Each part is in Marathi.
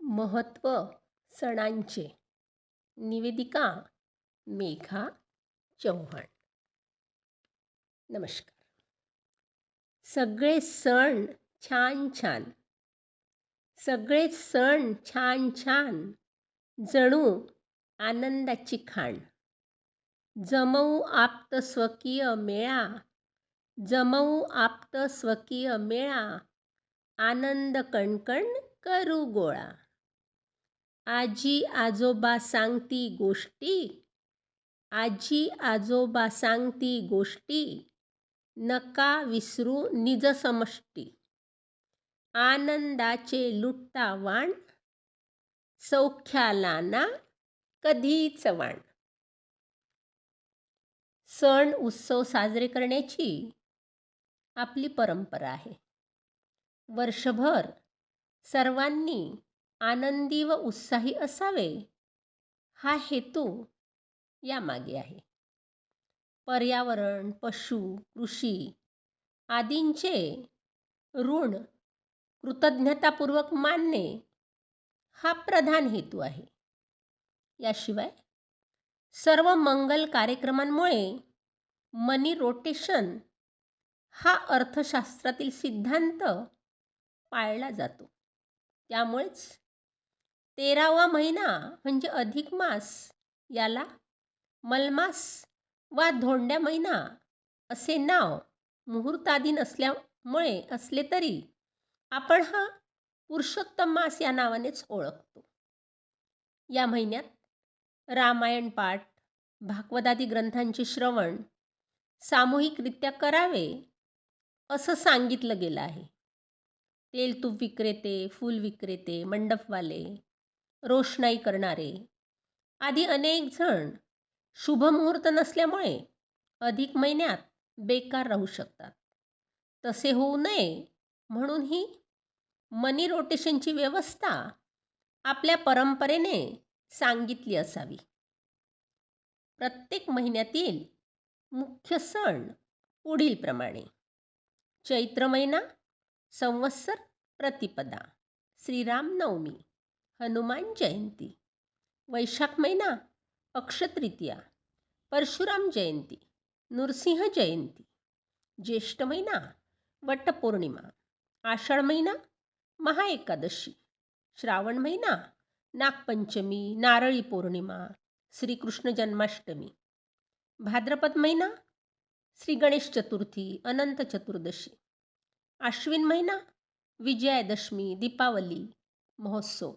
महत्त्व सणांचे. निवेदिका मेघा चव्हाण. नमस्कार. सगळे सण छान छान, सगळे सण छान छान, जणू आनंदाची खाण. जमवू आप्त स्वकीय मेळा, जमवू आप्त स्वकीय मेळा, आनंद कणकण करू गोळा. आजी आजोबा सांगती गोष्टी, आजी आजोबा सांगती गोष्टी, नका विसरू निज समष्टी. आनंदाचे लुटता वाण, सौख्याला ना कधीच वाण. सण उत्सव साजरे करण्याची आपली परंपरा आहे. वर्षभर सर्वांनी आनंदी व उत्साही असावे, हा हेतू यामागे आहे. पर्यावरण, पशु, कृषी आदींचे ऋण कृतज्ञतापूर्वक मानणे हा प्रधान हेतू आहे. याशिवाय सर्व मंगल कार्यक्रमांमुळे मनी रोटेशन हा अर्थशास्त्रातील सिद्धांत पाळला जातो. त्यामुळेच 13वा महिना म्हणजे अधिक मास याला मलमास वा धोंड्या महिना असे नाव मुहूर्ताधीन असल्यामुळे असले तरी आपण हा पुरुषोत्तम मास या नावानेच ओळखतो. या महिन्यात रामायण पाठ, भागवतादी ग्रंथांचे श्रवण सामूहिकरित्या करावे असं सांगितलं गेलं आहे. तेल तूप विक्रेते, फूल विक्रेते, मंडपवाले, रोषणाई करणारे आदी अनेक जण शुभमुहूर्त नसल्यामुळे अधिक महिन्यात बेकार राहू शकतात. तसे होऊ नये म्हणून ही मनी रोटेशनची व्यवस्था आपल्या परंपरेने सांगितली असावी. प्रत्येक महिन्यातील मुख्य सण पुढीलप्रमाणे. चैत्र महिना संवत्सर प्रतिपदा, श्रीरामनवमी, हनुमान जयंती. वैशाख महिना अक्षतृतीया, परशुराम जयंती, नृसिंह जयंती. ज्येष्ठ महिना वटपौर्णिमा. आषाढ महिना महाएकादशी. श्रावण महिना नागपंचमी, नारळी पौर्णिमा, श्रीकृष्ण जन्माष्टमी. भाद्रपद महिना श्री गणेश चतुर्थी, अनंत चतुर्दशी. आश्विन महिना विजयादशमी, दीपावली महोत्सव.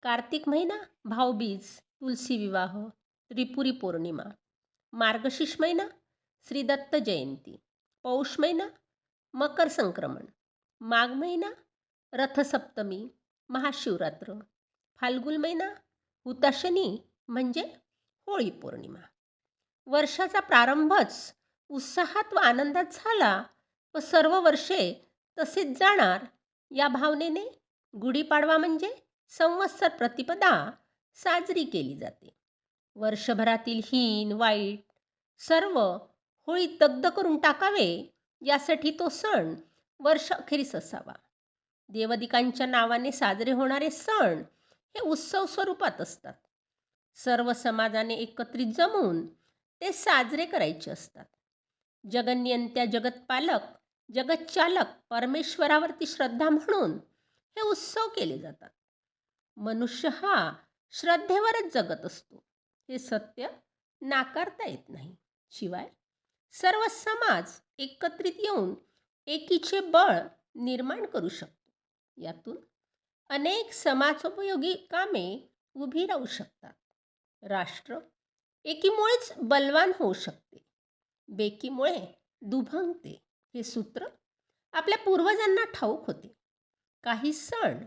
कार्तिक महिना भाऊबीज, तुलसी विवाह, त्रिपुरी पौर्णिमा. मार्गशीर्ष महिना श्री दत्त जयंती. पौष महिना मकर संक्रमण. माघ महिना रथसप्तमी, महाशिवरात्र. फाल्गुन महिना हुताशनी म्हणजे होळी पौर्णिमा. वर्षाचा प्रारंभच उत्साहात व आनंदात झाला व सर्व वर्षे तसेच जाणार या भावनेने गुढीपाडवा म्हणजे संवत्सर प्रतिपदा साजरी केली जाते. वर्षभरातील हीन वाईट सर्व होळीत दग्ध करून टाकावे यासाठी तो सण वर्ष अखेरीस असावा. देवदिकांच्या नावाने साजरे होणारे सण हे उत्सव स्वरूपात असतात. सर्व समाजाने एकत्रित जमून ते साजरे करायचे असतात. जगन्यंत्या, जगतपालक, जगतचालक परमेश्वरावरती श्रद्धा म्हणून हे उत्सव केले जातात. मनुष्य हा श्रद्धेवरच जगत असतो, हे सत्य नाकारता येत नाही. शिवाय सर्व समाज एकत्रित येऊन एकीचे बळ निर्माण करू शकतो. यातून अनेक समाजोपयोगी कामे उभी राहू शकतात. राष्ट्र एकीमुळेच बलवान होऊ शकते, बेकीमुळे दुभंगते. हे सूत्र आपल्या पूर्वजांना ठाऊक होते. काही सण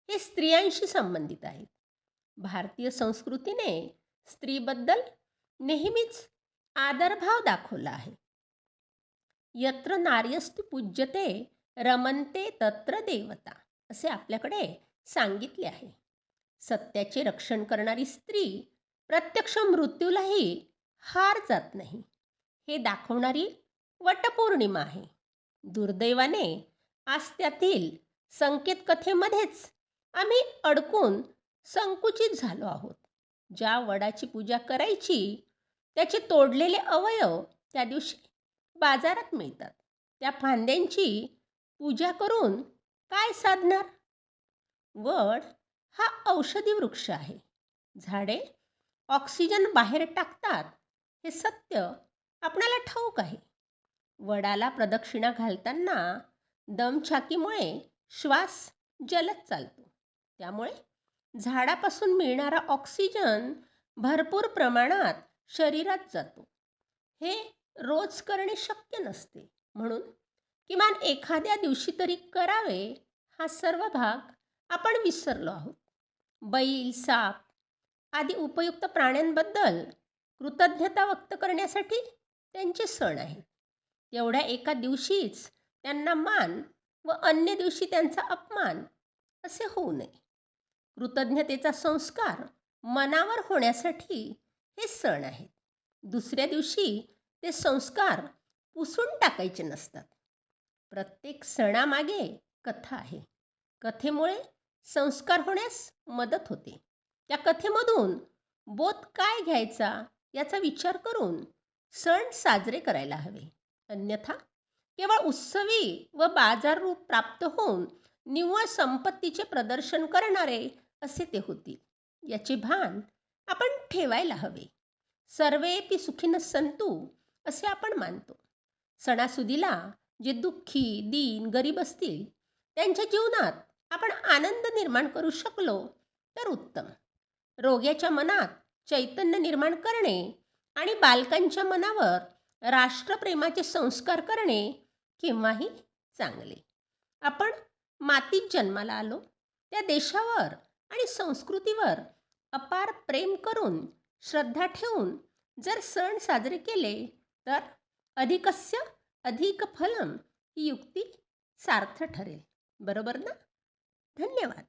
हे स्त्रियांशी संबंधित आहेत. भारतीय संस्कृतीने स्त्रीबद्दल नेहमीच आदरभाव दाखवला आहे. यत्र नार्यस्तु पूज्यते रमन्ते तत्र देवता असे आपल्याकडे सांगितले आहे. सत्याचे रक्षण करणारी स्त्री प्रत्यक्ष मृत्यूलाही हार जात नाही, हे दाखवणारी वटपौर्णिमा आहे. दुर्दैवाने आज त्यातील संकेत कथेमध्येच आम्ही अडकून संकुचित झालो आहोत. ज्या वडाची पूजा करायची त्याचे तोडलेले अवयव त्या दिवशी बाजारात मिळतात. त्या फांद्यांची पूजा करून काय साधणार? वड हा औषधी वृक्ष आहे. झाडे ऑक्सिजन बाहेर टाकतात हे सत्य आपणाला ठाऊक आहे. वडाला प्रदक्षिणा घालताना दमछाकीमुळे श्वास जलद चालतो. त्यामुळे झाडापासून मिळणारा ऑक्सिजन भरपूर प्रमाणात शरीरात जातो. हे रोज करणे शक्य नसते. म्हणून किमान एखाद्या दिवशी तरी करावे. हा सर्व भाग आपण विसरलो आहोत. बैल, साप आदी उपयुक्त प्राण्यांबद्दल कृतज्ञता व्यक्त करण्यासाठी त्यांचे सण आहेत. तेवढ्या एका दिवशीच त्यांना मान व अन्य दिवशी त्यांचा अपमान असे होऊ नये. कृतज्ञतेचा संस्कार मनावर होण्यासाठी हे सण आहेत. दुसऱ्या दिवशी ते संस्कार पुसून टाकायचे नसतात. प्रत्येक सणामागे कथा आहे. कथेमुळे संस्कार होण्यास मदत होते. त्या कथेमधून बोध काय घ्यायचा याचा विचार करून सण साजरे करायला हवे. अन्यथा केवळ उत्सवी व बाजार रूप प्राप्त होऊन निव्वळ संपत्तीचे प्रदर्शन करणारे असे ते होतील. याचे भान आपण ठेवायला हवे. सर्वेपि सुखिनः सन्तु असे आपण मानतो. सणासुदीला जे दुःखी, दीन, गरीब असतील त्यांच्या जीवनात आपण आनंद निर्माण करू शकलो तर उत्तम. रोग्याच्या मनात चैतन्य निर्माण करणे आणि बालकांच्या मनावर राष्ट्रप्रेमाचे संस्कार करणे केव्हाही चांगले. आपण मातीत जन्माला आलो. त्या देशावर आणि संस्कृतीवर अपार प्रेम करून, श्रद्धा ठेवून जर सण साजरे केले तर अधिकस्य अधिक फलम ही युक्ती सार्थ ठरेल. बरोबर ना? धन्यवाद.